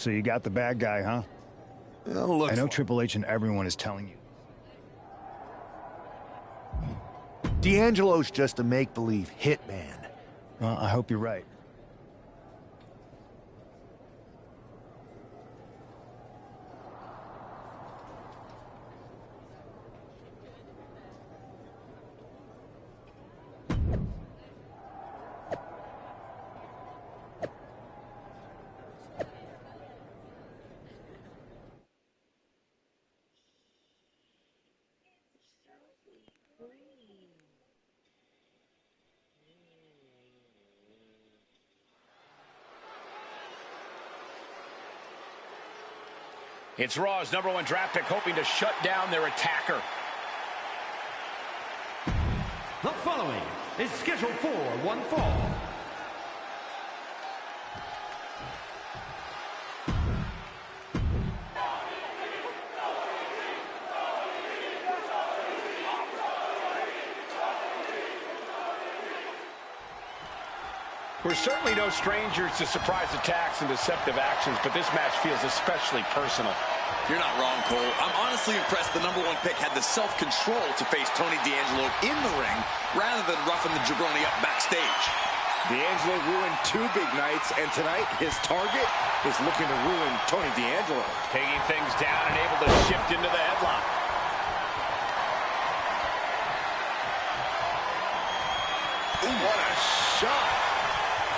So you got the bad guy, huh? Well, I know Triple H and everyone is telling you. D'Angelo's just a make-believe hitman. Well, I hope you're right. It's Raw's #1 draft pick hoping to shut down their attacker. The following is scheduled for one fall. We're certainly no strangers to surprise attacks and deceptive actions, but this match feels especially personal. You're not wrong, Cole. I'm honestly impressed the #1 pick had the self-control to face Tony D'Angelo in the ring rather than roughing the jabroni up backstage. D'Angelo ruined 2 big nights, and tonight his target is looking to ruin Tony D'Angelo. Taking things down and able to shift into the headlock. Ooh, what a shot!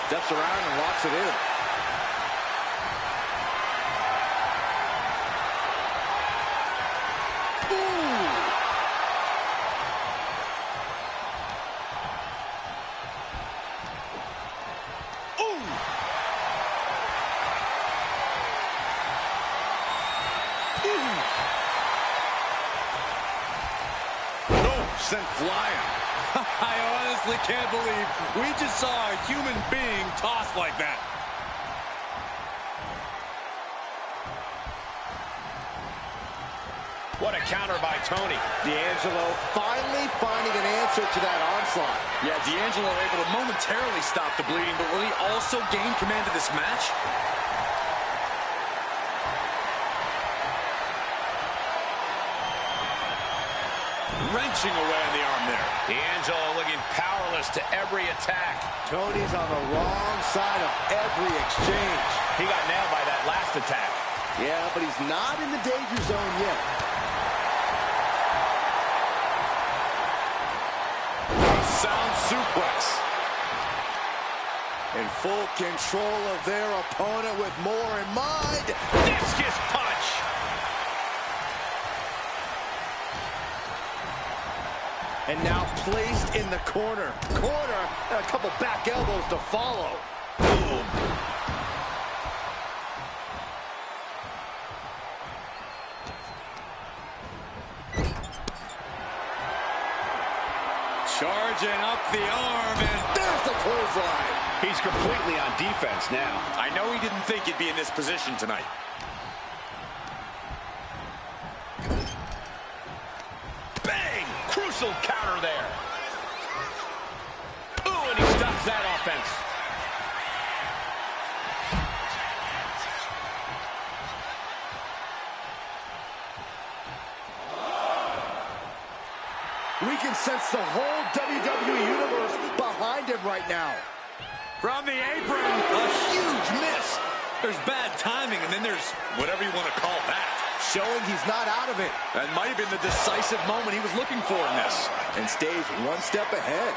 Steps around and locks it in. Sent flying. I honestly can't believe we just saw a human being tossed like that. What a counter by Tony. D'Angelo finally finding an answer to that onslaught. Yeah, D'Angelo able to momentarily stop the bleeding, but will he also gain command of this match? Wrenching away on the arm there. D'Angelo looking powerless to every attack. Tony's on the wrong side of every exchange. He got nailed by that last attack. Yeah, but he's not in the danger zone yet. Sound suplex. In full control of their opponent with more in mind. Discus punch. And now placed in the corner. Corner, and a couple back elbows to follow. Boom. Charging up the arm, and there's the clothesline. He's completely on defense now. I know he didn't think he'd be in this position tonight. Crucial counter there. Ooh, and he stops that offense. We can sense the whole WWE Universe behind him right now. From the apron, a huge miss. There's bad timing, and then there's whatever you want to call that. Showing he's not out of it. That might have been the decisive moment he was looking for in this. And stays one step ahead.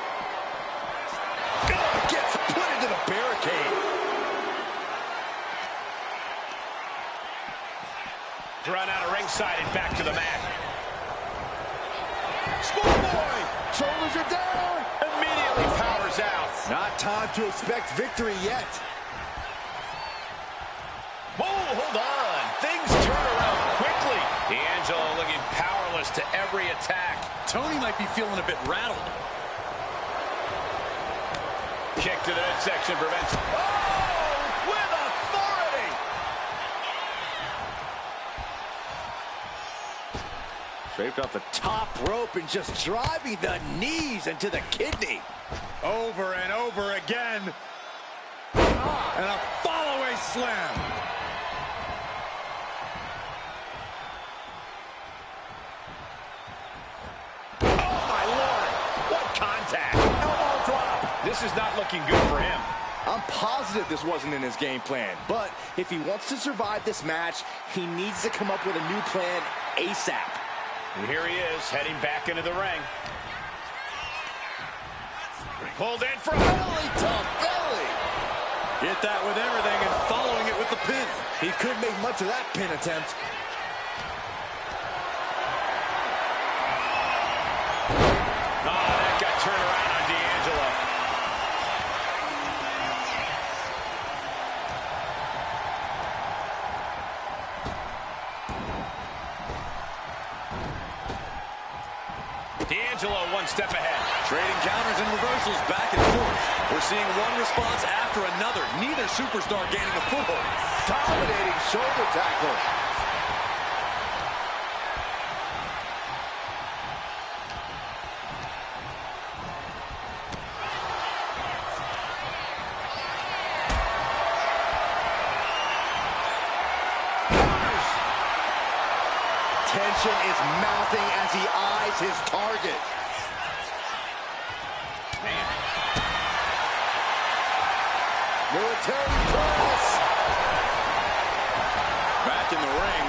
Gets put into the barricade. Run out of ringside and back to the mat. Schoolboy! Shoulders are down! Immediately powers out. Not time to expect victory yet. Whoa, hold on. Things turn around quickly. D'Angelo looking powerless to every attack. Tony might be feeling a bit rattled. Kick to the midsection prevents. Oh, with authority! Scraped off the top rope and just driving the knees into the kidney. Over and over again. And a follow-away slam. attack. Elbow drop. This is not looking good for him. I'm positive this wasn't in his game plan, but if he wants to survive this match, he needs to come up with a new plan ASAP. And here he is, heading back into the ring. Pulled in for a Belly to belly. Hit that with everything and following it with the pin. He couldn't make much of that pin attempt. Oh, that got turned around on D'Angelo. D'Angelo one step ahead. Trading counters and reversals back and forth. We're seeing one response after another. Neither superstar gaining a foothold. Dominating shoulder tackle. Tension is mounting as he eyes his target. Man. Military press. Back in the ring.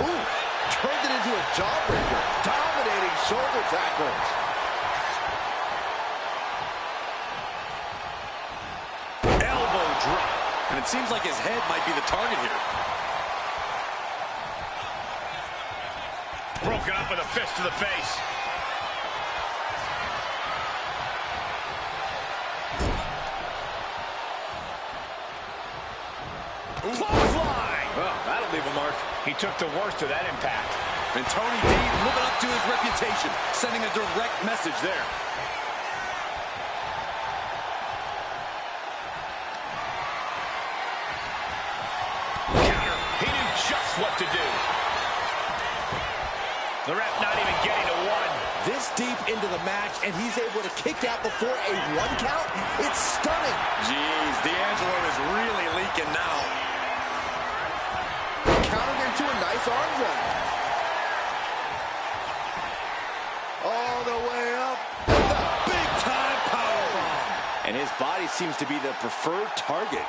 Ooh, turned it into a jawbreaker. Dominating shoulder tackle. Elbow drop. And it seems like his head might be the target here. Broken up with a fist to the face. Clothesline! Well, that'll leave a mark. He took the worst of that impact. And Tony D living up to his reputation, sending a direct message there. Counter. He knew just what to do. The ref not even getting to one. This deep into the match, and he's able to kick out before a 1 count? It's stunning. Jeez, D'Angelo is really leaking now. Countered into a nice arm drag. All the way up. And the big-time powerbomb. And his body seems to be the preferred target.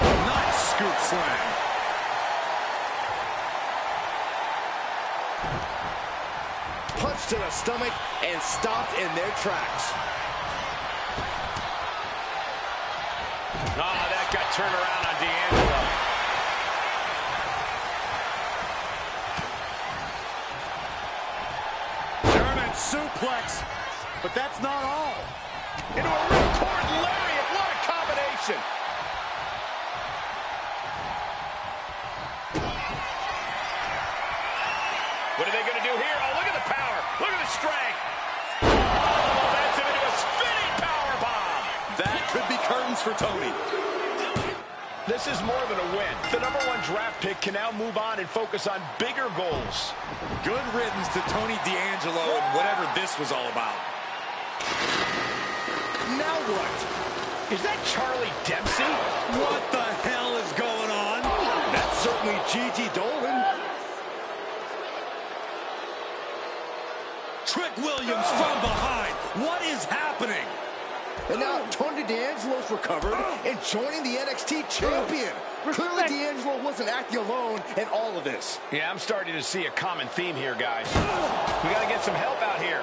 Nice scoop slam. Punch to the stomach and stopped in their tracks. Oh, that got turned around on D'Angelo. German suplex. But that's not all. Into a ripcord lariat. What a combination. What are they going to do here? Oh, look at the power. Look at the strength. Oh, momentum into a spinning power bomb. That could be curtains for Tony. This is more than a win. The #1 draft pick can now move on and focus on bigger goals. Good riddance to Tony D'Angelo and whatever this was all about. Now what? Is that Charlie Dempsey? What the hell is going on? That's certainly Gigi Dolan. Trick Williams from behind. What is happening? And now Tony D'Angelo's recovered and joining the NXT champion. Clearly D'Angelo wasn't acting alone in all of this. Yeah, I'm starting to see a common theme here, guys. We got to get some help out here.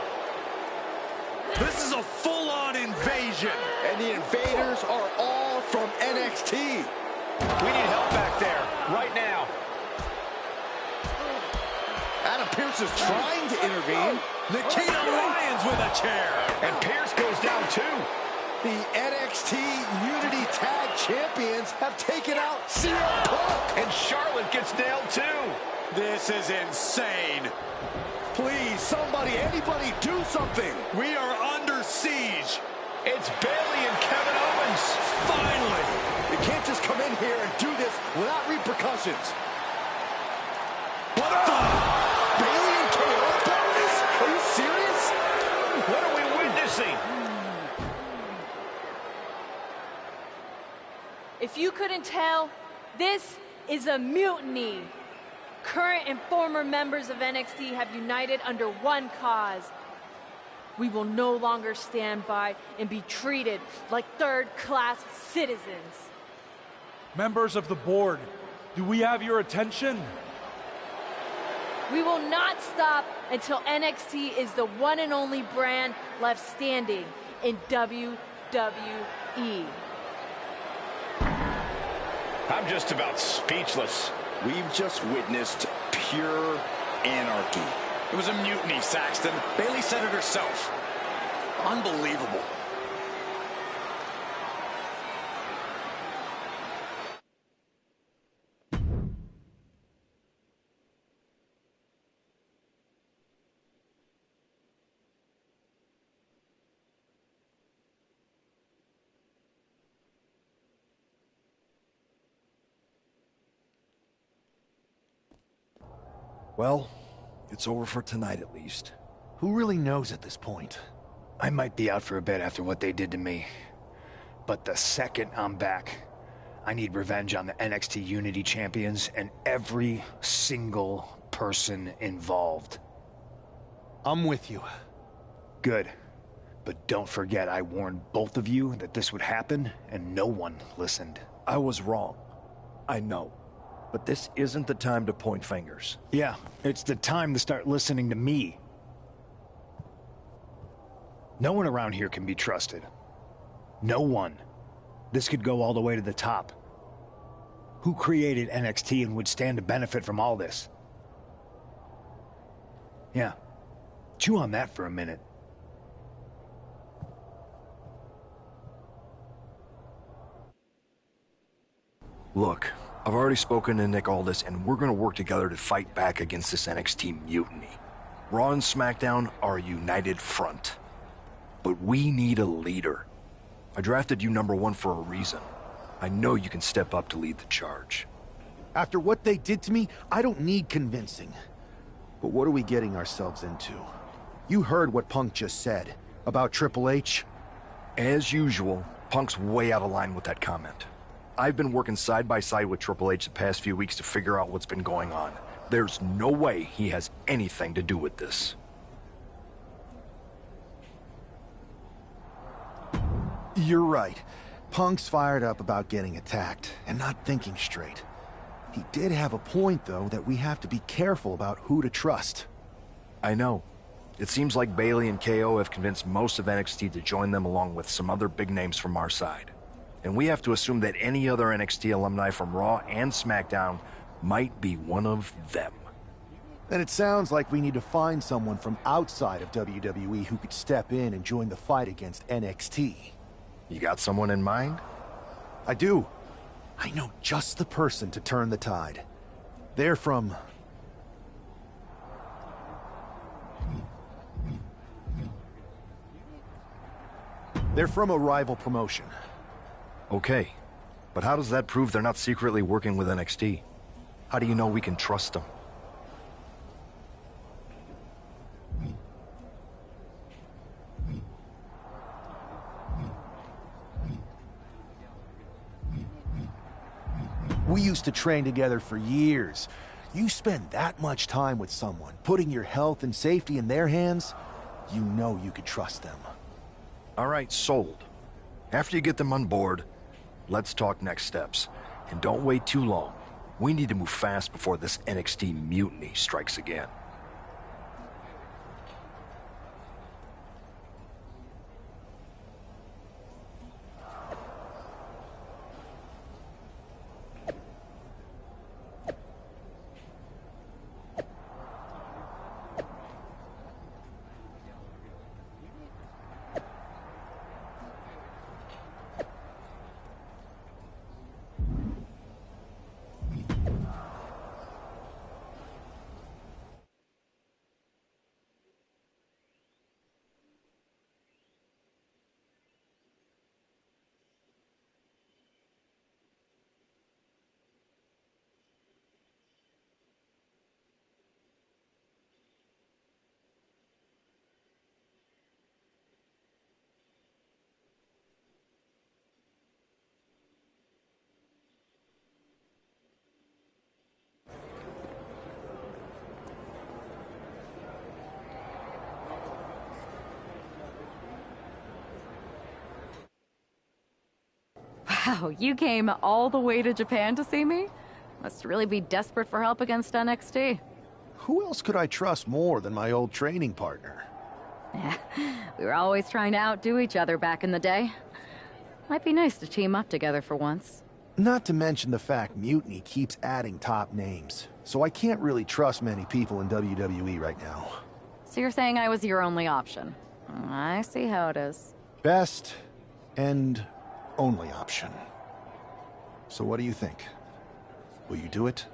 This is a full-on invasion. And the invaders are all from NXT. We need help back there, right now. Adam Pearce is trying to intervene. Nikita Lyons with a chair. And Pearce goes down too. The NXT Mutiny Tag Champions have taken out CM Punk. And Charlotte gets nailed too. This is insane. Please, somebody, anybody, do something. We are under siege. It's Bayley and Kevin Owens. Finally. You can't just come in here and do this without repercussions. What the? Bayley and KO bonus? Are you serious? What are we witnessing? If you couldn't tell, this is a mutiny. current and former members of NXT have united under one cause. We will no longer stand by and be treated like third-class citizens. Members of the board, do we have your attention? We will not stop until NXT is the one and only brand left standing in WWE. I'm just about speechless. We've just witnessed pure anarchy. It was a mutiny, Saxton. Bayley said it herself. Unbelievable. Well, it's over for tonight at least. Who really knows at this point? I might be out for a bit after what they did to me. But the second I'm back, I need revenge on the NXT Unity champions and every single person involved. I'm with you. Good. But don't forget I warned both of you that this would happen, and no one listened. I was wrong. I know. But this isn't the time to point fingers. Yeah, it's the time to start listening to me. No one around here can be trusted. No one. This could go all the way to the top. Who created NXT and would stand to benefit from all this? Yeah. Chew on that for a minute. Look, I've already spoken to Nick Aldis, and we're gonna work together to fight back against this NXT mutiny. Raw and SmackDown are a united front. But we need a leader. I drafted you #1 for a reason. I know you can step up to lead the charge. After what they did to me, I don't need convincing. But what are we getting ourselves into? You heard what Punk just said about Triple H. As usual, Punk's way out of line with that comment. I've been working side by side with Triple H the past few weeks to figure out what's been going on. There's no way he has anything to do with this. You're right. Punk's fired up about getting attacked and not thinking straight. He did have a point, though, that we have to be careful about who to trust. I know. It seems like Bayley and KO have convinced most of NXT to join them along with some other big names from our side. And we have to assume that any other NXT alumni from Raw and SmackDown might be one of them. Then it sounds like we need to find someone from outside of WWE who could step in and join the fight against NXT. You got someone in mind? I do. I know just the person to turn the tide. They're from... They're from a rival promotion. Okay, but how does that prove they're not secretly working with NXT? How do you know we can trust them? We used to train together for years. You spend that much time with someone, putting your health and safety in their hands, you know you could trust them. All right, sold. After you get them on board, let's talk next steps. And don't wait too long. We need to move fast before this NXT mutiny strikes again. Wow, you came all the way to Japan to see me? Must really be desperate for help against NXT. Who else could I trust more than my old training partner? Yeah, we were always trying to outdo each other back in the day. Might be nice to team up together for once. Not to mention the fact Mutiny keeps adding top names, so I can't really trust many people in WWE right now. So you're saying I was your only option? I see how it is. Best and only option. So what do you think? Will you do it?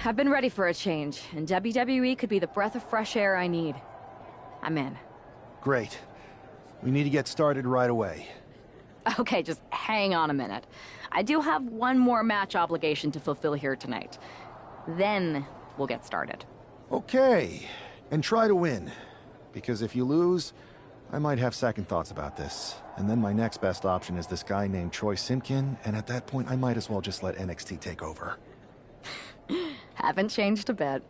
I've been ready for a change, and WWE could be the breath of fresh air I need. I'm in. Great. We need to get started right away. Okay, just hang on a minute. I do have one more match obligation to fulfill here tonight. Then we'll get started. Okay, and try to win. Because if you lose, I might have second thoughts about this. And then my next best option is this guy named Troy Simkin, and at that point I might as well just let NXT take over. Haven't changed a bit.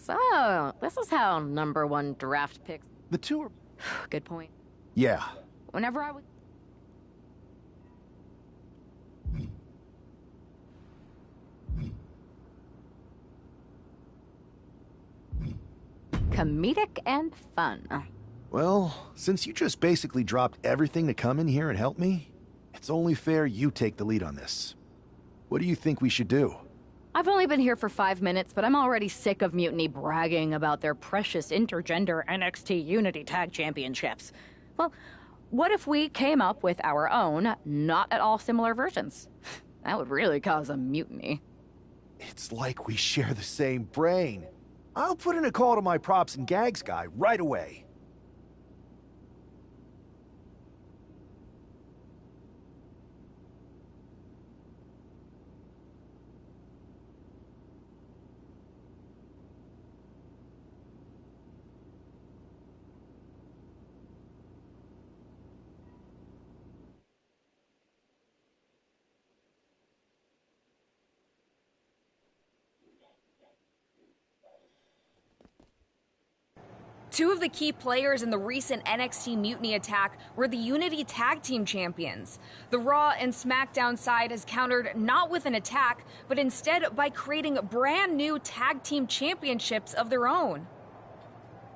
So, this is how #1 draft picks... The two are... Good point. Yeah. Whenever I was... Comedic and fun. Well, since you just basically dropped everything to come in here and help me, it's only fair you take the lead on this. What do you think we should do? I've only been here for 5 minutes, but I'm already sick of Mutiny bragging about their precious intergender NXT Unity Tag Championships. Well, what if we came up with our own, not at all similar versions? That would really cause a mutiny. It's like we share the same brain. I'll put in a call to my props and gags guy right away. Two of the key players in the recent NXT Mutiny attack were the Unity Tag Team Champions. The Raw and SmackDown side has countered not with an attack, but instead by creating brand new Tag Team Championships of their own.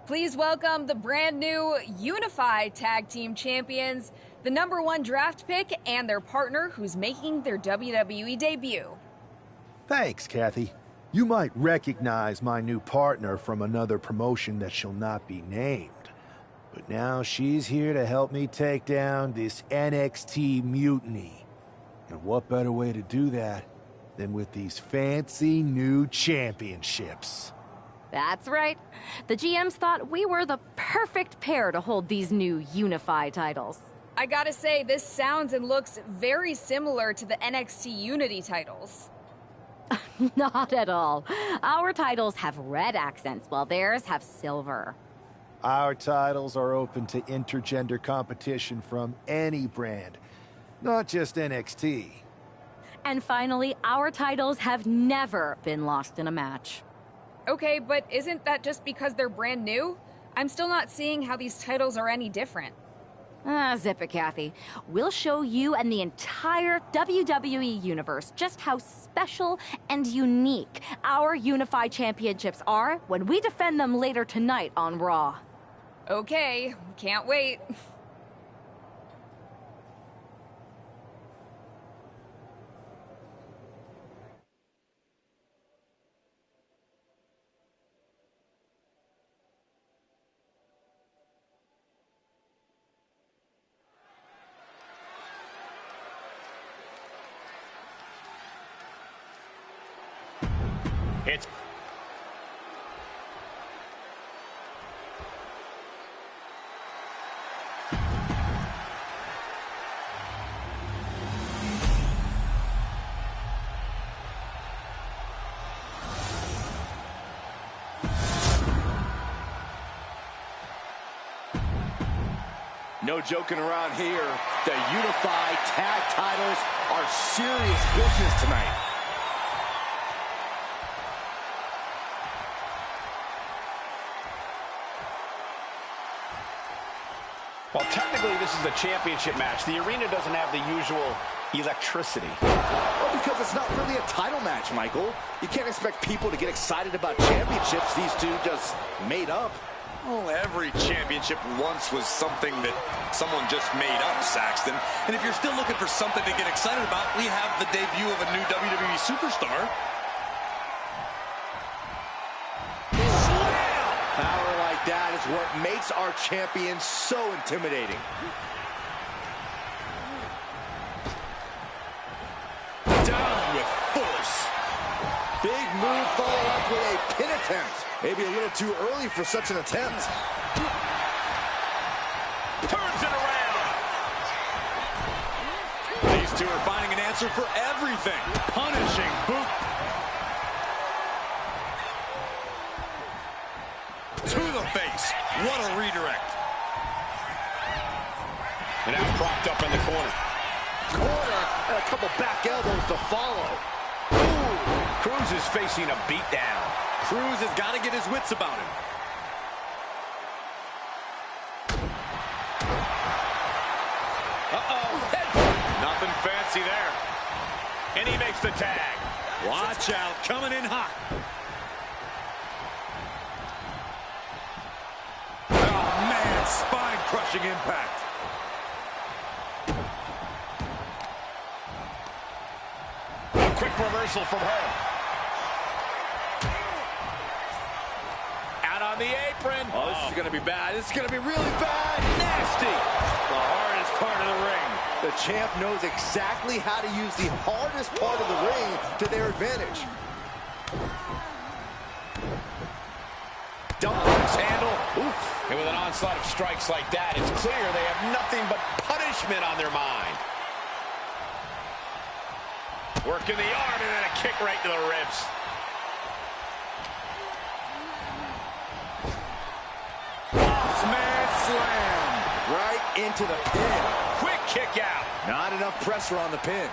Please welcome the brand new Unified Tag Team Champions, the #1 draft pick, and their partner who's making their WWE debut. Thanks, Kathy. You might recognize my new partner from another promotion that shall not be named. But now she's here to help me take down this NXT Mutiny. And what better way to do that than with these fancy new championships? That's right. The GMs thought we were the perfect pair to hold these new unified titles. I gotta say, this sounds and looks very similar to the NXT Unity titles. Not at all. Our titles have red accents, while theirs have silver. Our titles are open to intergender competition from any brand, not just NXT. And finally, our titles have never been lost in a match. Okay, but isn't that just because they're brand new? I'm still not seeing how these titles are any different. Zip it, Kathy. We'll show you and the entire WWE universe just how special and unique our unified championships are when we defend them later tonight on Raw. Okay, can't wait. It's no joking around here. The unified tag titles are serious business tonight. Well, technically, this is a championship match. The arena doesn't have the usual electricity. Well, because it's not really a title match, Michael. You can't expect people to get excited about championships these two just made up. Well, every championship once was something that someone just made up, Saxton. And if you're still looking for something to get excited about, we have the debut of a new WWE superstar. Power like that is what makes our champion so intimidating. Down with force. Big move followed up with a pin attempt. Maybe a little too early for such an attempt. Turns it around. These two are finding an answer for everything. Punishing boot. To the face. What a redirect. And now propped up in the corner. Corner and a couple back elbows to follow. Ooh, Cruz is facing a beatdown. Cruz has got to get his wits about him. Uh-oh. Nothing fancy there. And he makes the tag. Watch out, coming in hot. Oh, man, spine-crushing impact. A quick reversal from her. Out on the apron. Oh, this is going to be bad. This is going to be really bad. Nasty. The hardest part of the ring. The champ knows exactly how to use the hardest part of the ring to their advantage. Double axe handle. Oof. And with an onslaught of strikes like that, it's clear they have nothing but punishment on their mind. Working the arm and then a kick right to the ribs. Smash slam. Right into the pin. Quick kick out. Not enough pressure on the pin.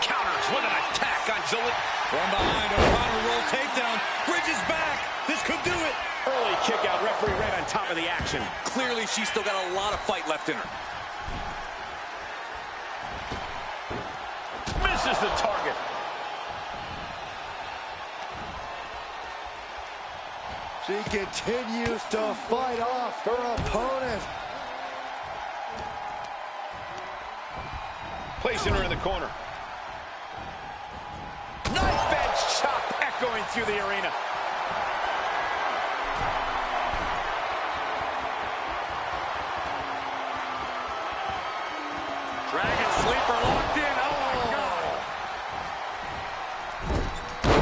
Counters with an attack on Zillett. From behind, a counter roll takedown. Bridges back. This could do it. Early kick out. Referee right on top of the action. Clearly, she's still got a lot of fight left in her. Misses the target. She continues to fight off her opponent. Placing her in the corner. Knife edge chop echoing through the arena. Dragon sleeper locked in. Oh, my God.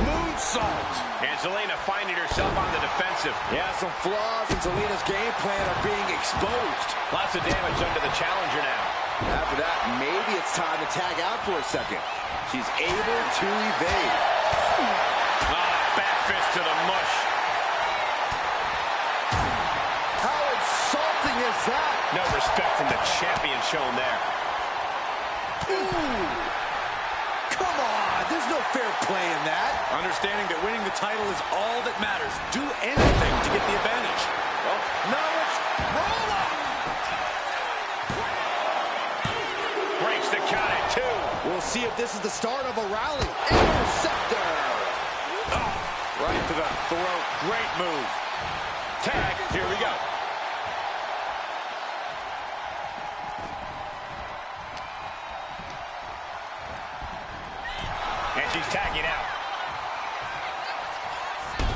Moonsault. And Zelina finding herself on the defensive. Yeah, some flaws in Zelina's game plan are being exposed. Lots of damage under the challenger now. After that, maybe it's time to tag out for a second. She's able to evade. Back fist to the mush. How insulting is that? No respect from the champion shown there. Ooh. Come on, there's no fair play in that. Understanding that winning the title is all that matters. Do anything to get the advantage. Well, no, it's roll up. Breaks the count at 2. We'll see if this is the start of a rally. Interceptor. Oh, right to the throat. Great move. Tag, here we go. And she's tagging out.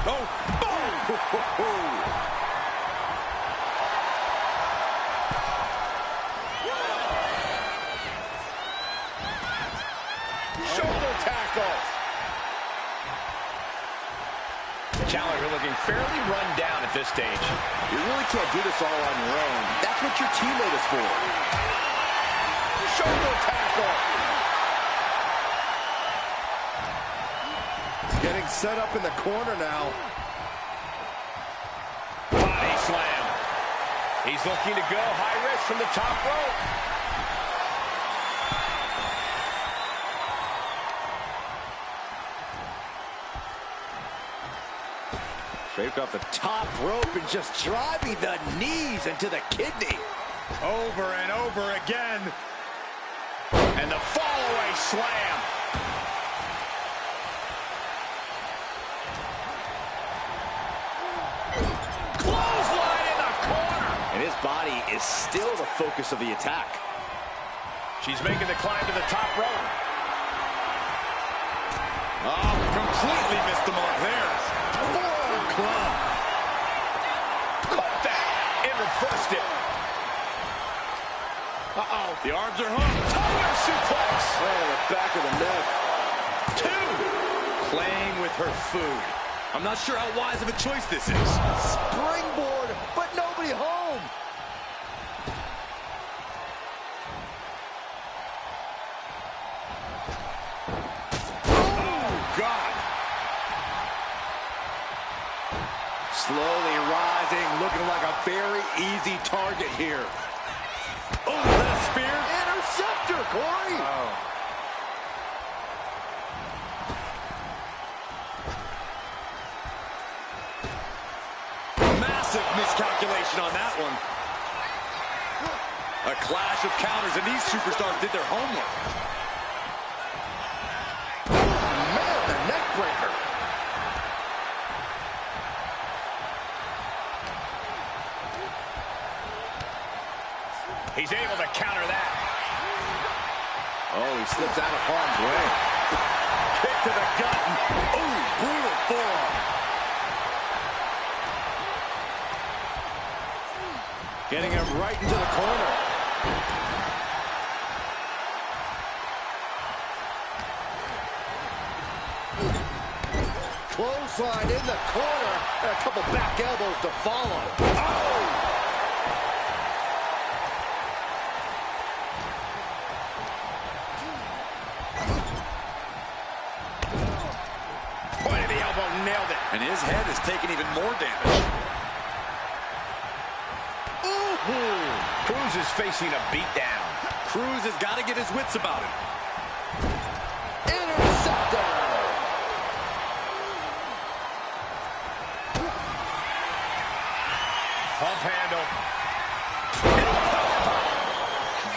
Oh, boom! Shoulder tackle. The challenger looking fairly run down at this stage. You really can't do this all on your own. That's what your teammate is for. Shoulder tackle. Getting set up in the corner now. Body slam. He's looking to go high risk from the top rope. Straight off the top rope and just driving the knees into the kidney. Over and over again. And the fall-away slam. Clothesline in the corner. And his body is still the focus of the attack. She's making the climb to the top rope. Oh, completely missed the mark there. Forearm club. Caught that and reversed it. Uh-oh, the arms are hooked. Tower suplex. Oh, the back of the neck. 2. Playing with her food. I'm not sure how wise of a choice this is. Springboard, but nobody home. Oh, God. Slowly rising, looking like a very easy target here. Oh, is that a spear? Intercept after, Corey. Massive miscalculation on that one. A clash of counters, and these superstars did their homework. Man, the neck breaker. He's able to counter that. Oh, he slips out of harm's way. Kick to the gut. Oh, brutal forearm. Getting him right into the corner. Clothesline in the corner, and a couple back elbows to follow. Oh! Point of the elbow, nailed it. And his head is taking even more damage. Ooh. Cruz is facing a beatdown. Cruz has got to get his wits about him. Interceptor! Pump handle.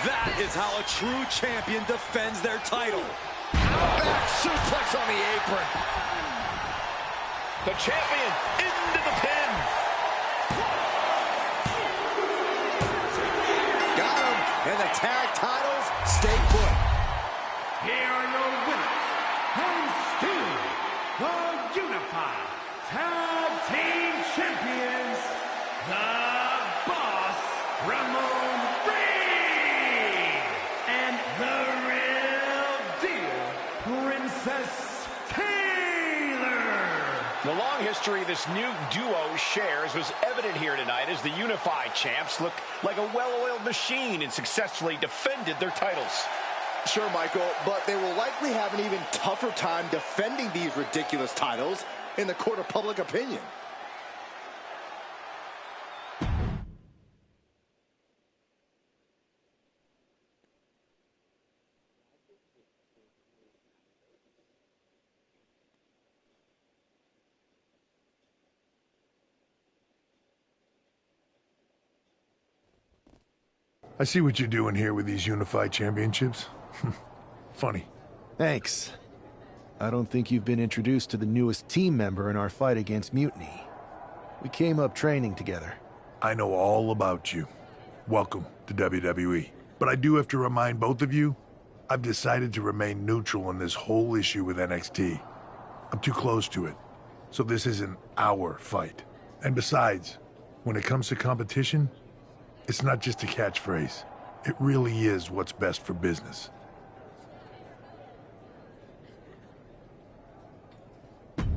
That is how a true champion defends their title. Back suplex on the apron. The champion into the pin. Got him, and the tag titles stay put. Here are your winners, and still the Unified Tag Team Champions, the Boss Ramon Reigns, and the Real Deal Princess Taylor. The long history this new duo shares was evident here tonight as the Unified Champs looked like a well-oiled machine and successfully defended their titles. Sure, Michael, but they will likely have an even tougher time defending these ridiculous titles in the court of public opinion. I see what you're doing here with these Unified Championships. Funny. Thanks. I don't think you've been introduced to the newest team member in our fight against Mutiny. We came up training together. I know all about you. Welcome to WWE. But I do have to remind both of you, I've decided to remain neutral in this whole issue with NXT. I'm too close to it. So this isn't our fight. And besides, when it comes to competition, it's not just a catchphrase. It really is what's best for business.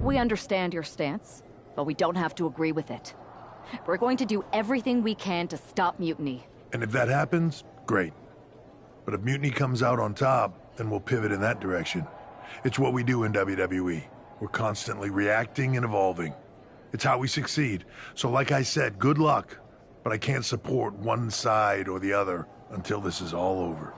We understand your stance, but we don't have to agree with it. We're going to do everything we can to stop Mutiny. And if that happens, great. But if Mutiny comes out on top, then we'll pivot in that direction. It's what we do in WWE. We're constantly reacting and evolving. It's how we succeed. So like I said, good luck. But I can't support one side or the other until this is all over.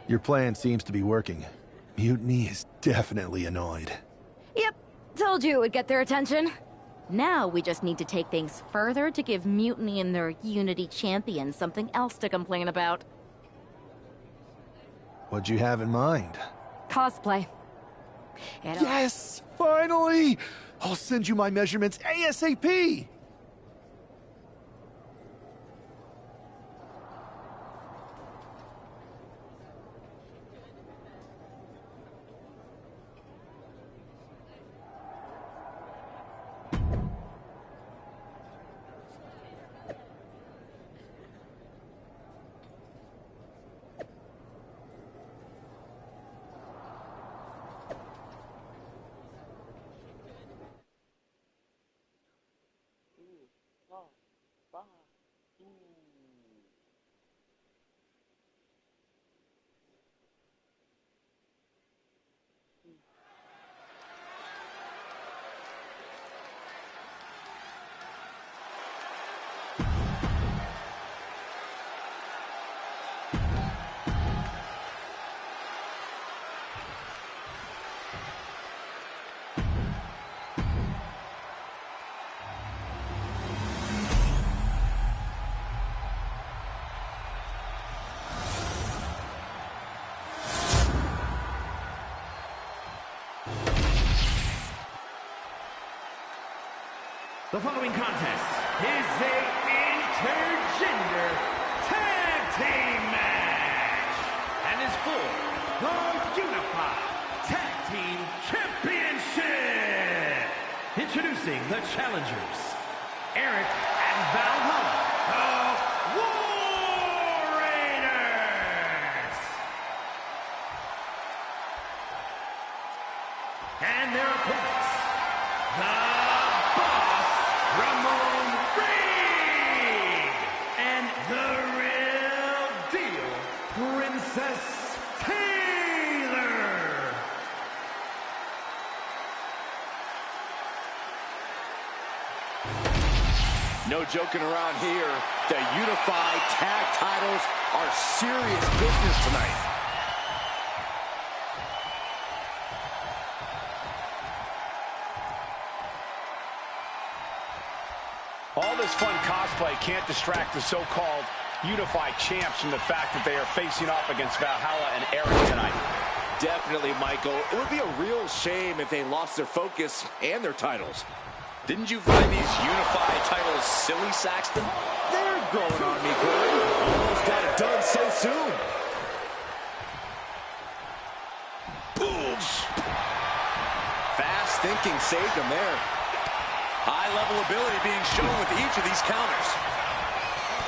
Your plan seems to be working. Mutiny is definitely annoyed. Yep, told you it would get their attention. Now we just need to take things further to give Mutiny and their Unity champions something else to complain about. What'd you have in mind? Cosplay. Yes! Finally! I'll send you my measurements ASAP! The following contest is a intergender tag team match and is for the Unified Tag Team Championship. Introducing the challengers, Eric and Valhalla, the War Raiders. And their opponents, the Boss, Ramon Reed, and the real deal, Princess Taylor. No joking around here. The Unified Tag titles are serious business tonight. All this fun cosplay can't distract the so-called Unified Champs from the fact that they are facing off against Valhalla and Eric tonight. Definitely, Michael. It would be a real shame if they lost their focus and their titles. Didn't you find these Unified titles silly, Saxton? They're growing on me, Corey. Almost got it done so soon. Boom! Fast thinking saved them there. High-level ability being shown with each of these counters.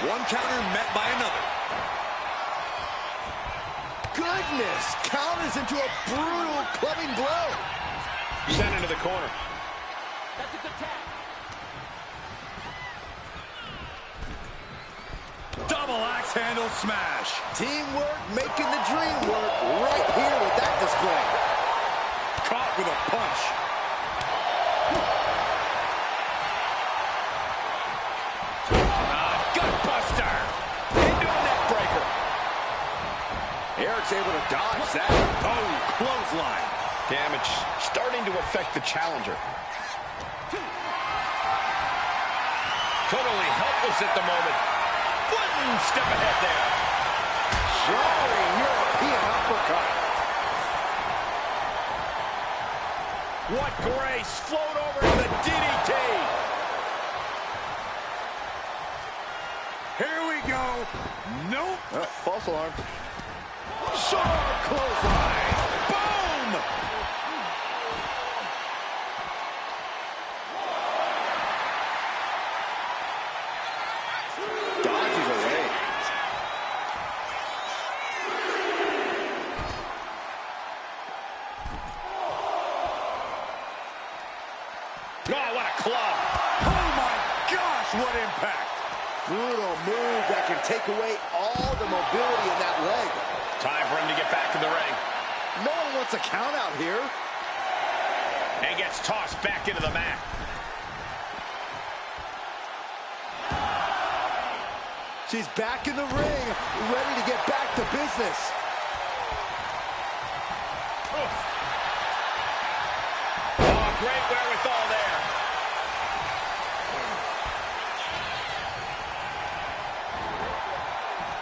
One counter met by another. Goodness! Counters into a brutal clubbing blow. Sent into the corner. That's a good tag. Double axe handle smash. Teamwork making the dream work right here with that display. Caught with a punch. Gutbuster! Into a neck breaker. Eric's able to dodge that. Oh, clothesline. Damage starting to affect the challenger. Totally helpless at the moment. One step ahead there. Jarring European uppercut. What grace. Float over to the DDT. Here we go. Nope. False alarm. Sharp clothesline. Boom! Dodges away. Oh, what a club. Oh my gosh, what impact! Brutal move that can take away all the mobility in that leg. Time for him to get back in the ring. No one wants a count out here. And gets tossed back into the mat. She's back in the ring, ready to get back to business. Oh, great wherewithal there.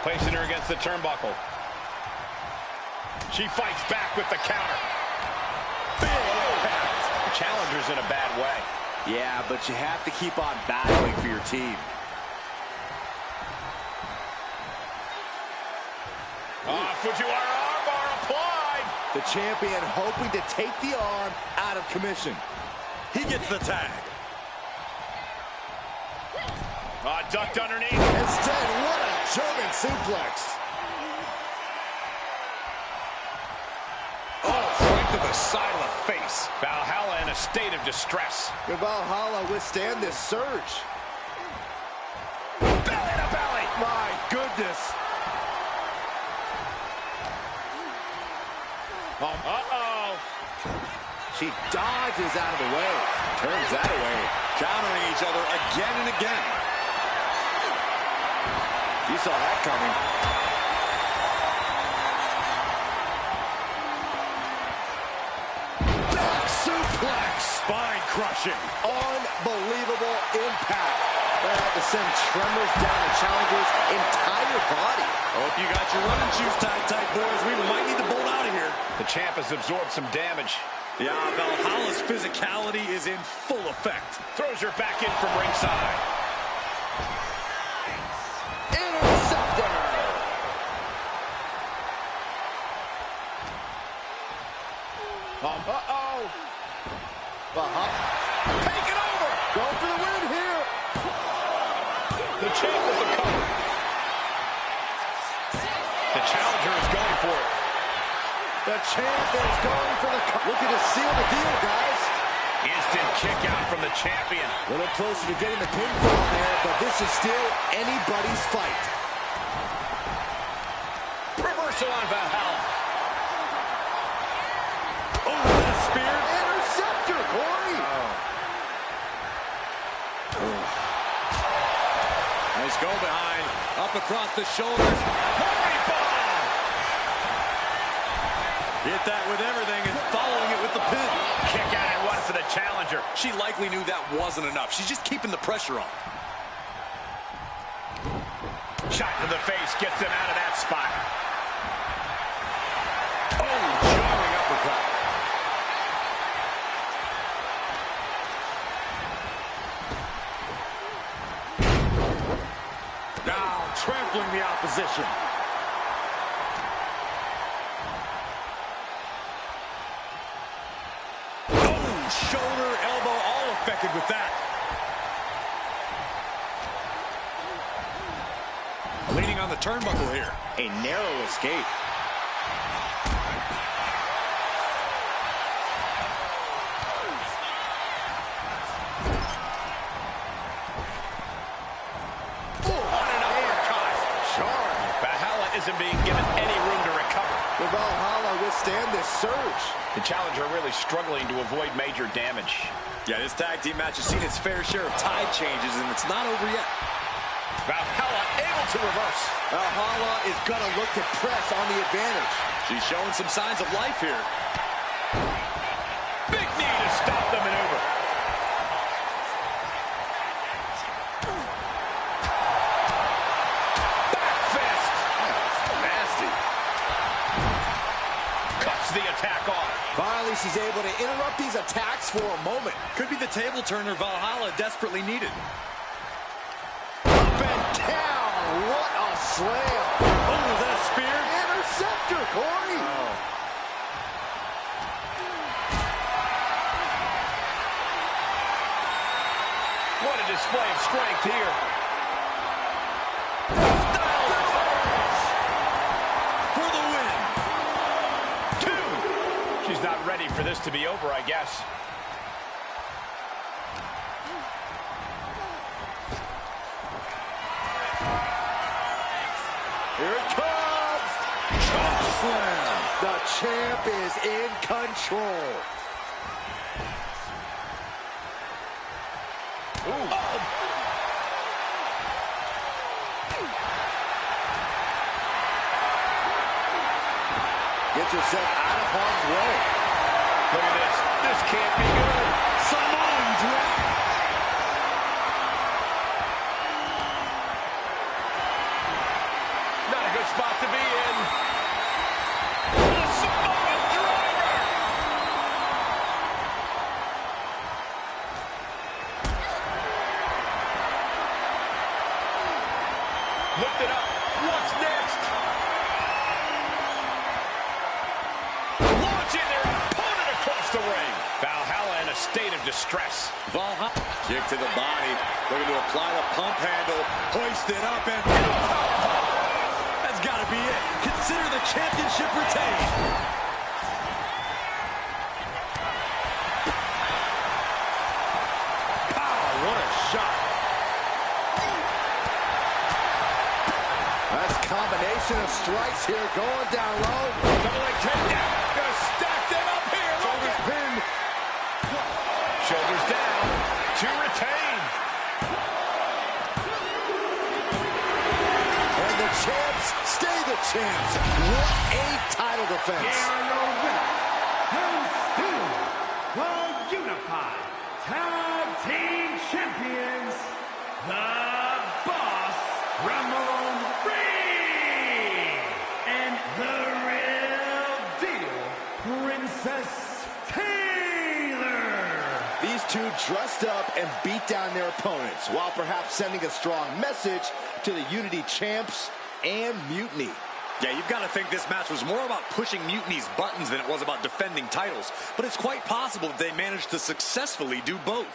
Placing her against the turnbuckle. She fights back with the counter. Big impact. The challenger's in a bad way. Yeah, but you have to keep on battling for your team. Fujiwara armbar applied. The champion hoping to take the arm out of commission. He gets the tag. Ducked underneath. Instead, what a German suplex. Oh, right to the side of the face. Valhalla in a state of distress. Can Valhalla withstand this surge? Belly to belly. My goodness. Uh-oh. She dodges out of the way. Turns that away. Countering each other again and again. You saw that coming. Back suplex. Spine crushing. Unbelievable impact. That had to send tremors down the challenger's entire body. Hope you got your running shoes tied tight, boys. We might need to bolt out of here. The champ has absorbed some damage. Yeah, Valhalla's physicality is in full effect. Throws her back in from ringside. Interceptor. Uh-oh. Take it over. Going for the win here. The champ with the cover. The challenger is going for it. The champ is going for the cover. Looking to seal the deal, guys. Instant kick out from the champion. A little closer to getting the pinfall there, but this is still anybody's fight. Reversal on Valhalla. Oh, that a spear? Interceptor, Corey. Nice go behind. Up across the shoulders. Corey bomb. Hit that with everything and following it with the pin. Kick out and one for the challenger. She likely knew that wasn't enough. She's just keeping the pressure on. Shot to the face gets him out of that spot. Oh, jarring uppercut. Now trampling the opposition. Oh, shoulder, elbow, all affected with that. Leaning on the turnbuckle here. A narrow escape. Isn't being given any room to recover. Will Valhalla withstand this surge? The challenger really struggling to avoid major damage. Yeah, this tag team match has seen its fair share of tide changes, and it's not over yet. Valhalla able to reverse. Valhalla is going to look to press on the advantage. She's showing some signs of life here. Big knee to stop the maneuver. The attack off. Finally, she's able to interrupt these attacks for a moment. Could be the table turner Valhalla desperately needed. Up and down. What a slam. Oh, is that a spear? Interceptor, Corey. Oh. What a display of strength here. She's not ready for this to be over, I guess. Here it comes. Choke slam. The champ is in control. Ooh. Oh. Get yourself out of harm's way. Look at this. This can't be good. Samoan drop. Not a good spot to be in. The Samoan driver. Lift it up. What's next? The ring. Valhalla in a state of distress. Valhalla. Kick to the body. Looking to apply the pump handle. Hoist it up and... That's got to be it. Consider the championship retained. Pow, what a shot. That's a combination of strikes here going down low. Double leg takedown. Gonna stack them up here. Shoulders pinned. Shoulders down to retain. And the champs stay the champs. What a title defense. Here are your winners, and still the Unified Tag Team Champions, the Boss Ramon Reigns, and the Real Deal Princess T. dressed up and beat down their opponents, while perhaps sending a strong message to the Unity champs and Mutiny. Yeah, you've got to think this match was more about pushing Mutiny's buttons than it was about defending titles. But it's quite possible that they managed to successfully do both.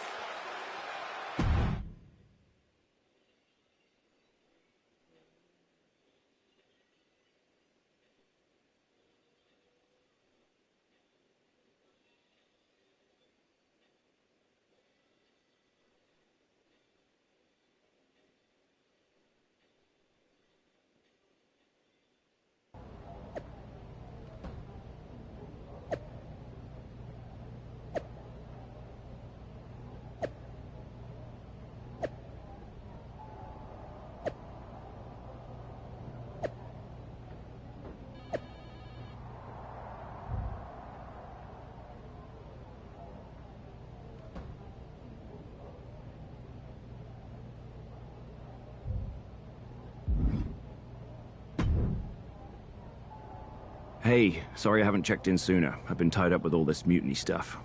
Hey, sorry I haven't checked in sooner. I've been tied up with all this mutiny stuff.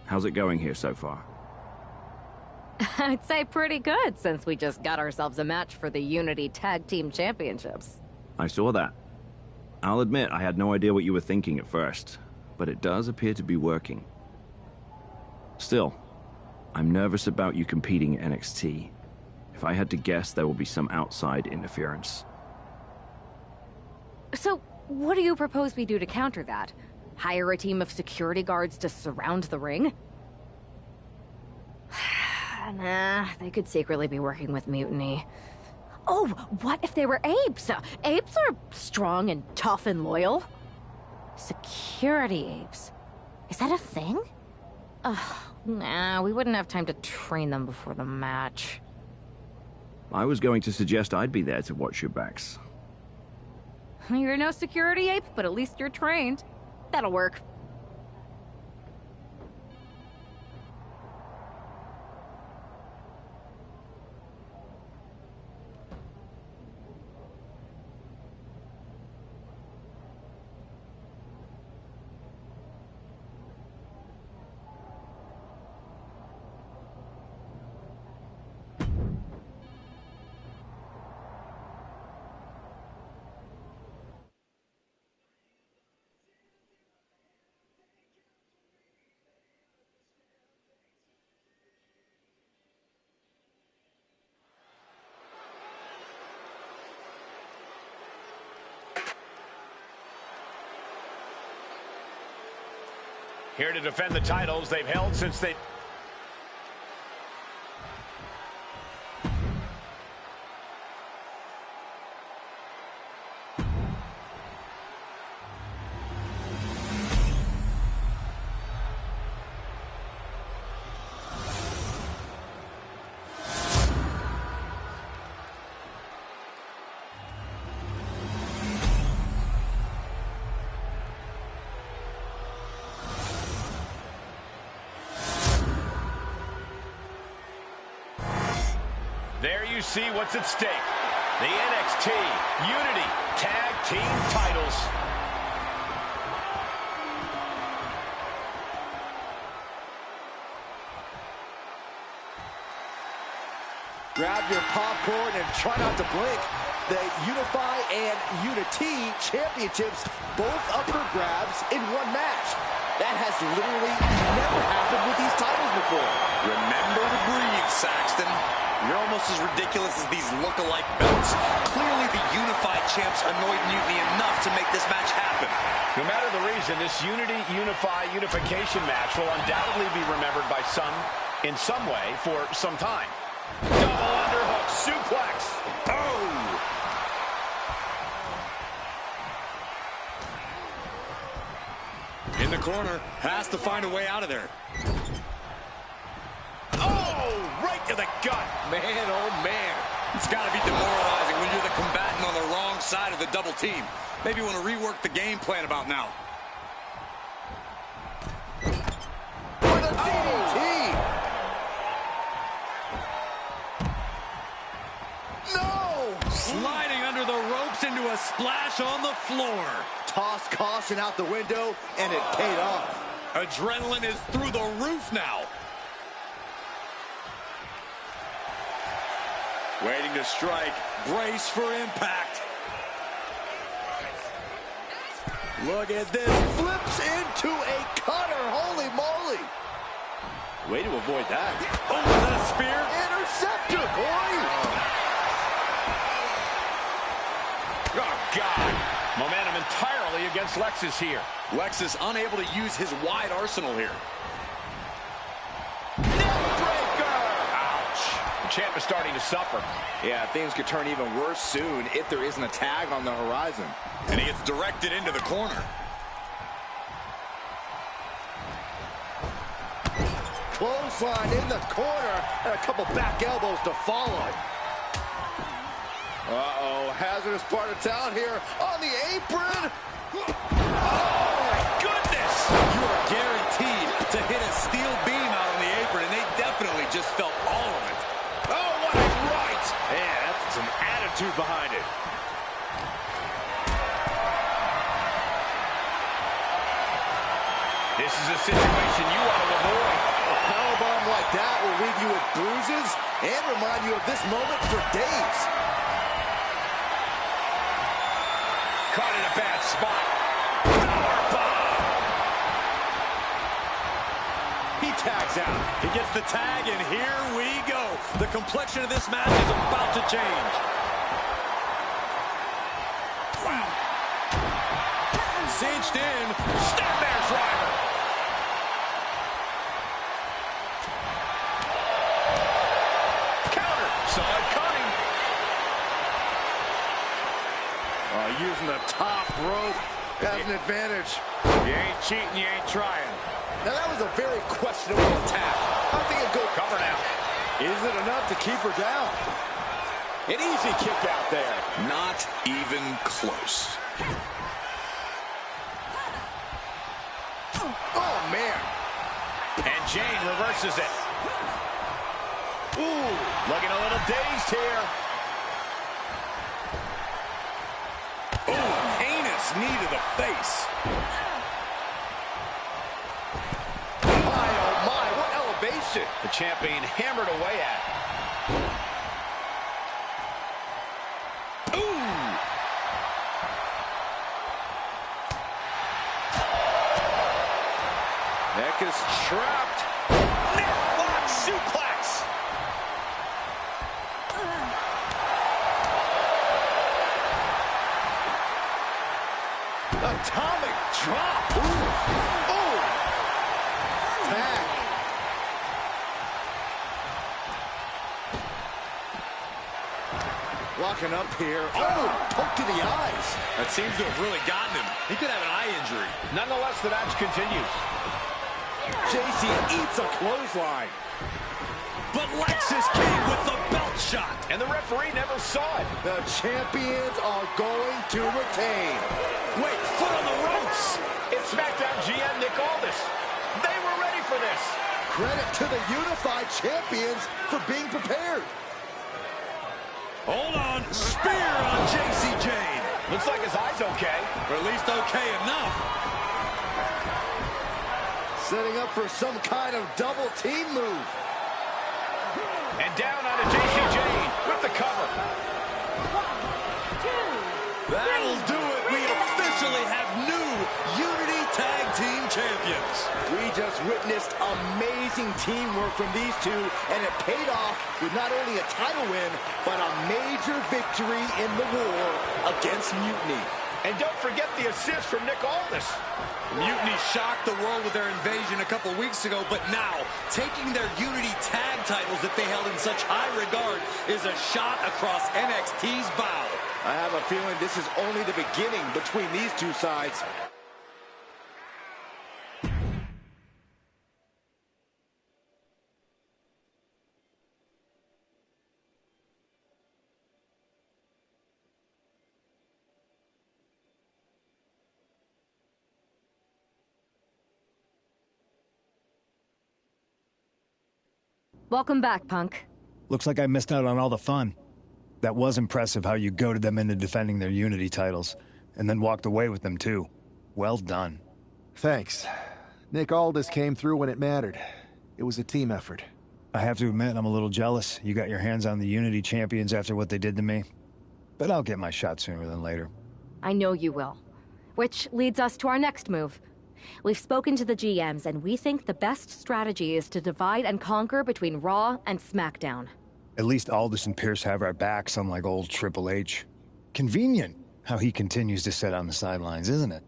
How's it going here so far? I'd say pretty good, since we just got ourselves a match for the Unity Tag Team Championships. I saw that. I'll admit I had no idea what you were thinking at first, but it does appear to be working. Still, I'm nervous about you competing at NXT. If I had to guess, there will be some outside interference. So, what do you propose we do to counter that? Hire a team of security guards to surround the ring? Nah, they could secretly be working with Mutiny. Oh, what if they were apes? Apes are strong and tough and loyal. Security apes. Is that a thing? Nah, we wouldn't have time to train them before the match. I was going to suggest I'd be there to watch your backs. You're no security ape, but at least you're trained. That'll work. Here to defend the titles they've held since they... There you see what's at stake. The NXT Unity Tag Team titles. Grab your popcorn and try not to blink. The Unify and Unity championships both up for grabs in one match. That has literally never happened with these titles before. Remember to breathe, Saxton. You're almost as ridiculous as these look-alike belts. Clearly the Unified champs annoyed Mutiny enough to make this match happen. No matter the reason, this unification match will undoubtedly be remembered by some in some way for some time. Double underhook suplex. Oh! In the corner, has to find a way out of there. Oh, right to the gut. Man, oh man. It's got to be demoralizing when you're the combatant on the wrong side of the double team. Maybe you want to rework the game plan about now. For the DDT. No! Sliding under the ropes into a splash on the floor. Tossed caution out the window, and it paid off. Adrenaline is through the roof now. Waiting to strike. Brace for impact. Look at this. Flips into a cutter. Holy moly. Way to avoid that. Oh, is that a spear? Intercepted, boy. Oh, God. Momentum entirely against Lexus here. Lexus unable to use his wide arsenal here. Champ is starting to suffer. Yeah, things could turn even worse soon if there isn't a tag on the horizon. And he gets directed into the corner. Clothesline in the corner, and a couple back elbows to follow. Uh-oh, hazardous part of town here on the apron. Oh, my goodness! You are guaranteed to hit a steel beam out on the apron, and they definitely just felt all of it. Oh, what a right! Yeah, that's some attitude behind it. This is a situation you want to avoid. A powerbomb like that will leave you with bruises and remind you of this moment for days. Caught in a bad spot. Powerbomb! He tags out. He gets the tag, and here we go. The complexion of this match is about to change. Wow. Cinched in. Snapmare's driver. Counter. Saw it coming. Using the top rope as an advantage. You ain't cheating, you ain't trying. Now that was a very questionable attack. I think it'd go Cover now. Is it enough to keep her down? An easy kick out there. Not even close. Oh, man. And Jane reverses it. Ooh, looking a little dazed here. Ooh, heinous knee to the face. My, oh, my, what elevation. The champ being hammered away at. Neck is trapped. Necklock suplex. Atomic drop. Ooh. Ooh. Tag. Locking up here. Oh, poke to the eyes. That seems to have really gotten him. He could have an eye injury. Nonetheless, the match continues. JC eats a clothesline. But Lexus came with the belt shot. And the referee never saw it. The champions are going to retain. Wait, foot on the ropes. It's SmackDown GM Nick Aldis. They were ready for this. Credit to the unified champions for being prepared. Hold on. Spear on JC Jane. Looks like his eye's okay. Or at least okay enough. Setting up for some kind of double team move. And down onto JC Jane with the cover. 1, 2, That'll do it. We officially have new Unity Tag Team Champions. We just witnessed amazing teamwork from these two, and it paid off with not only a title win, but a major victory in the war against Mutiny. And don't forget the assist from Nick Aldis. Mutiny shocked the world with their invasion a couple weeks ago, but now, taking their Unity Tag titles that they held in such high regard is a shot across NXT's bow. I have a feeling this is only the beginning between these two sides. Welcome back, Punk. Looks like I missed out on all the fun. That was impressive how you goaded them into defending their Unity titles, and then walked away with them too. Well done. Thanks. Nick Aldis came through when it mattered. It was a team effort. I have to admit, I'm a little jealous. You got your hands on the Unity champions after what they did to me. But I'll get my shot sooner than later. I know you will. Which leads us to our next move. We've spoken to the GMs, and we think the best strategy is to divide and conquer between Raw and SmackDown. At least Aldis and Pierce have our backs, unlike old Triple H. Convenient how he continues to sit on the sidelines, isn't it?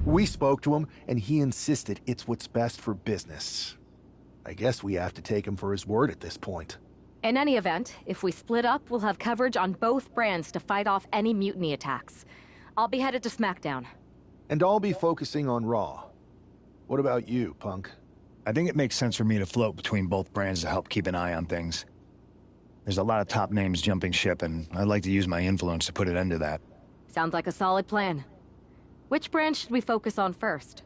We spoke to him, and he insisted it's what's best for business. I guess we have to take him for his word at this point. In any event, if we split up, we'll have coverage on both brands to fight off any mutiny attacks. I'll be headed to SmackDown. And I'll be focusing on Raw. What about you, Punk? I think it makes sense for me to float between both brands to help keep an eye on things. There's a lot of top names jumping ship, and I'd like to use my influence to put an end to that. Sounds like a solid plan. Which brand should we focus on first?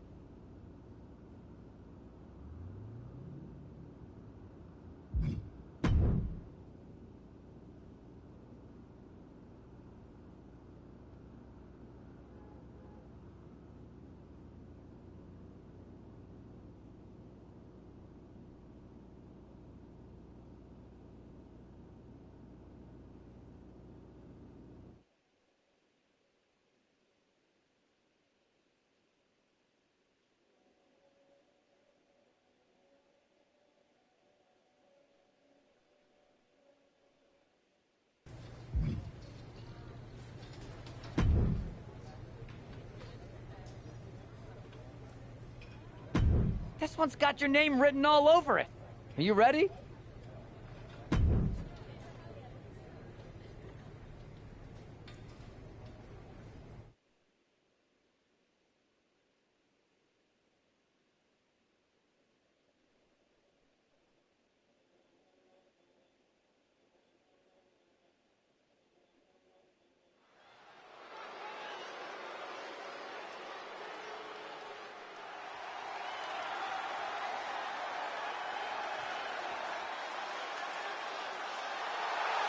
This one's got your name written all over it. Are you ready?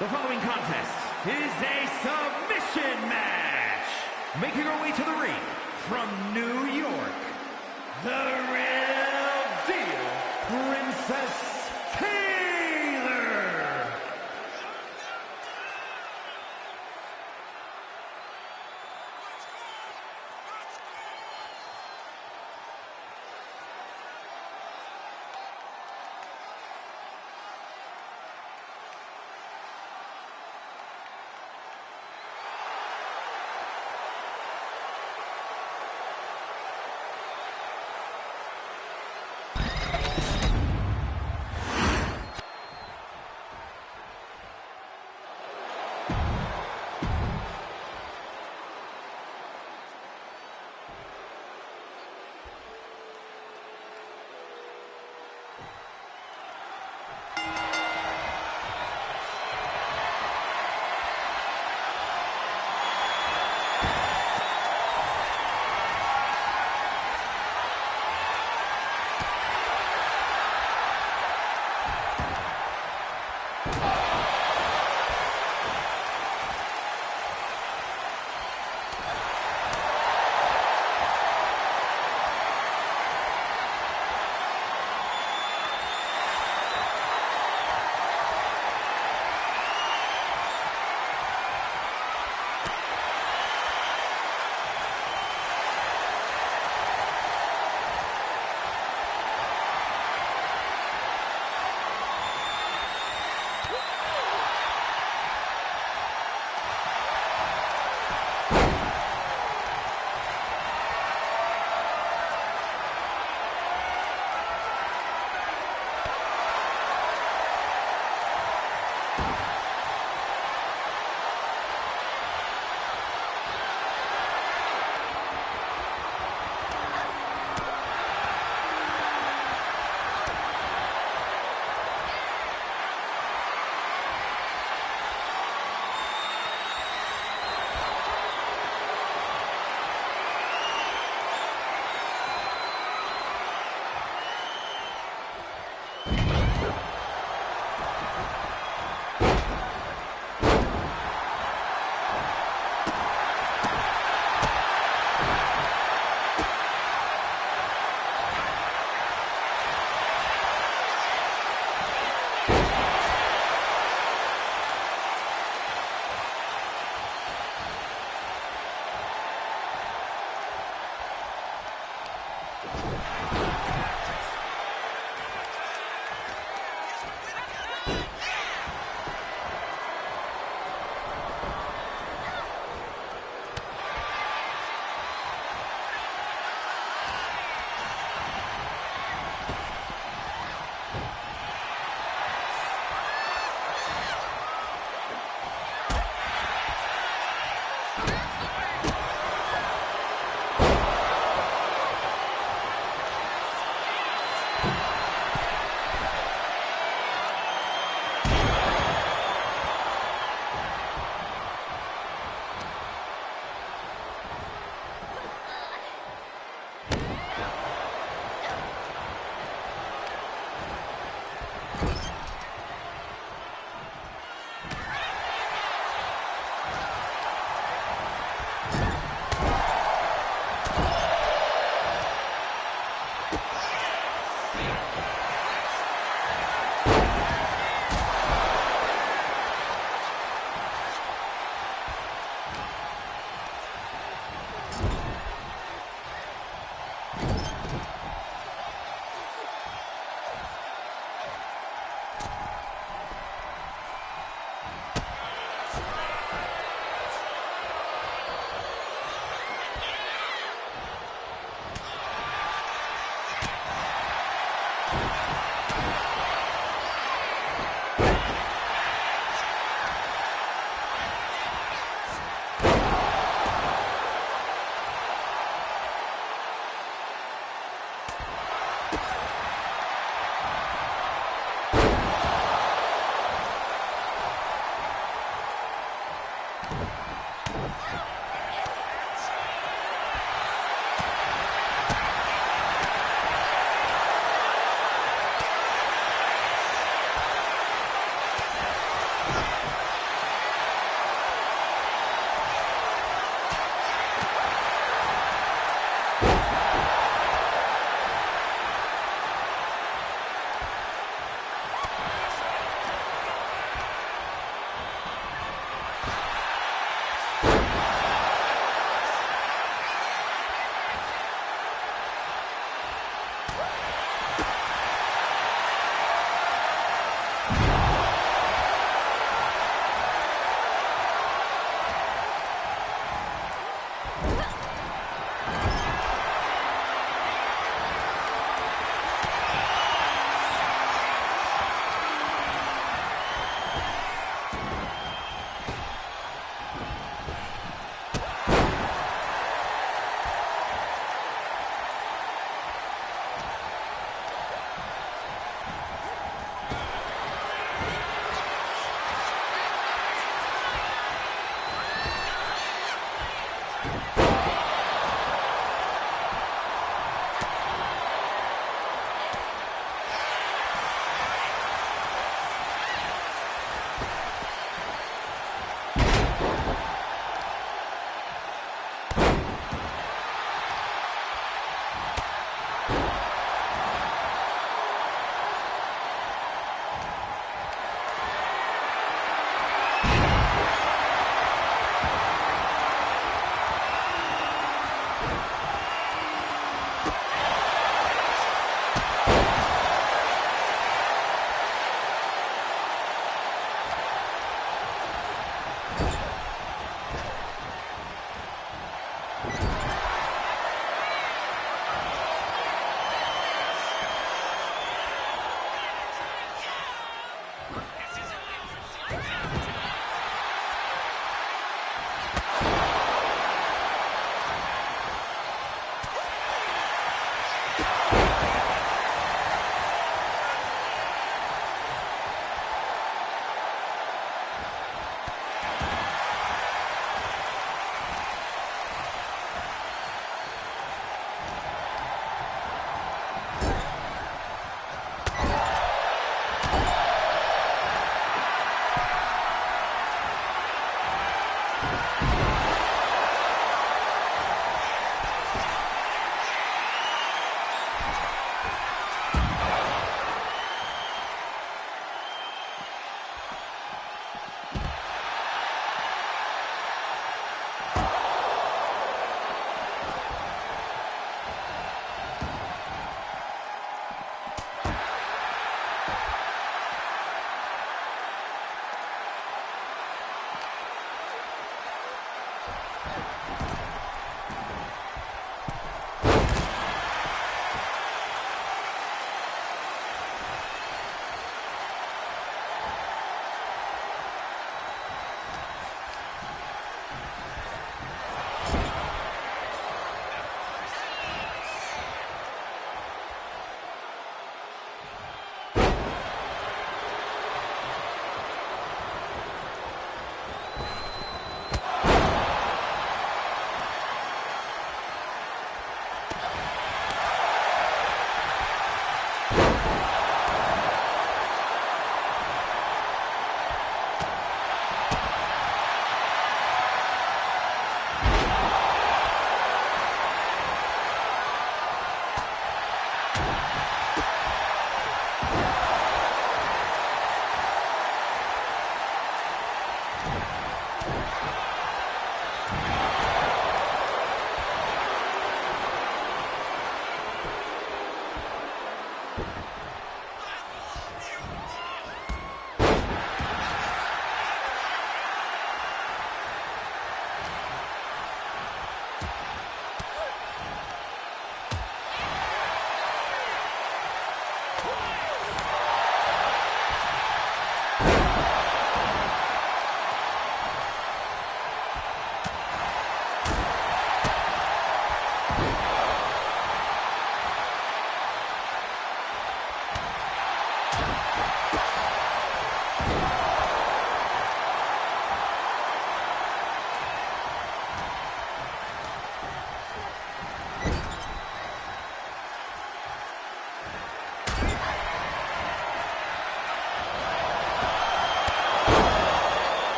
The following contest is a submission match. Making her way to the ring from New York, the real deal, Princess Taylor.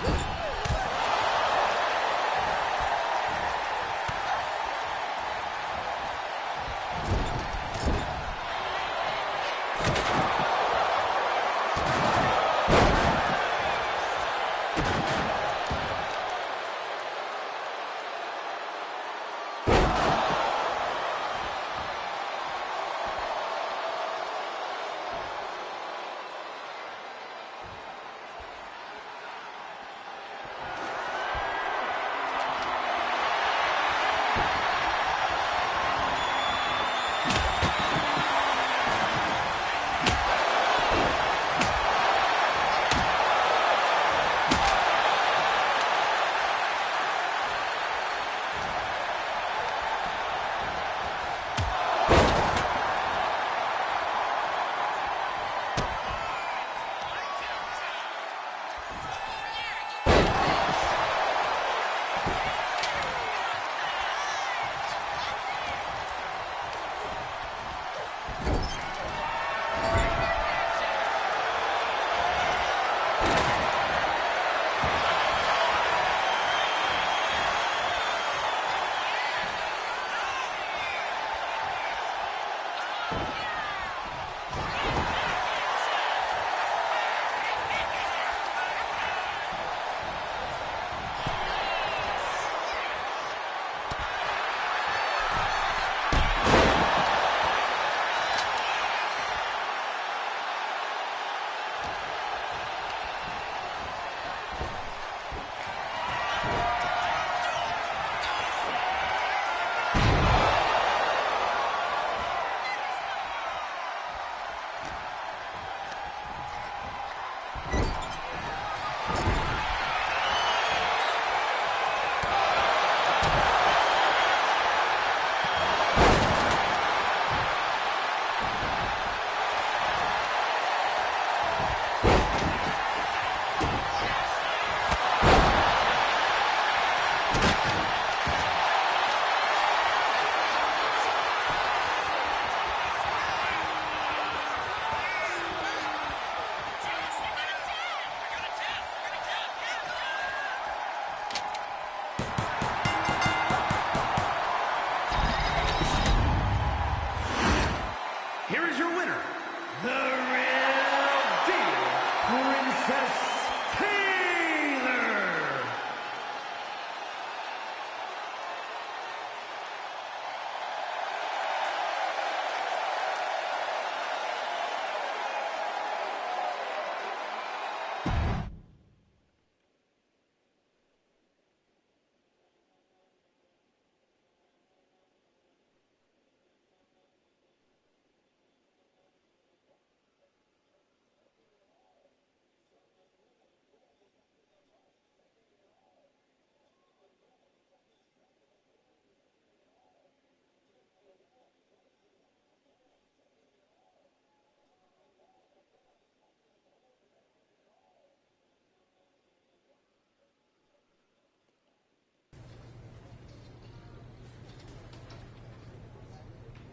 Woo!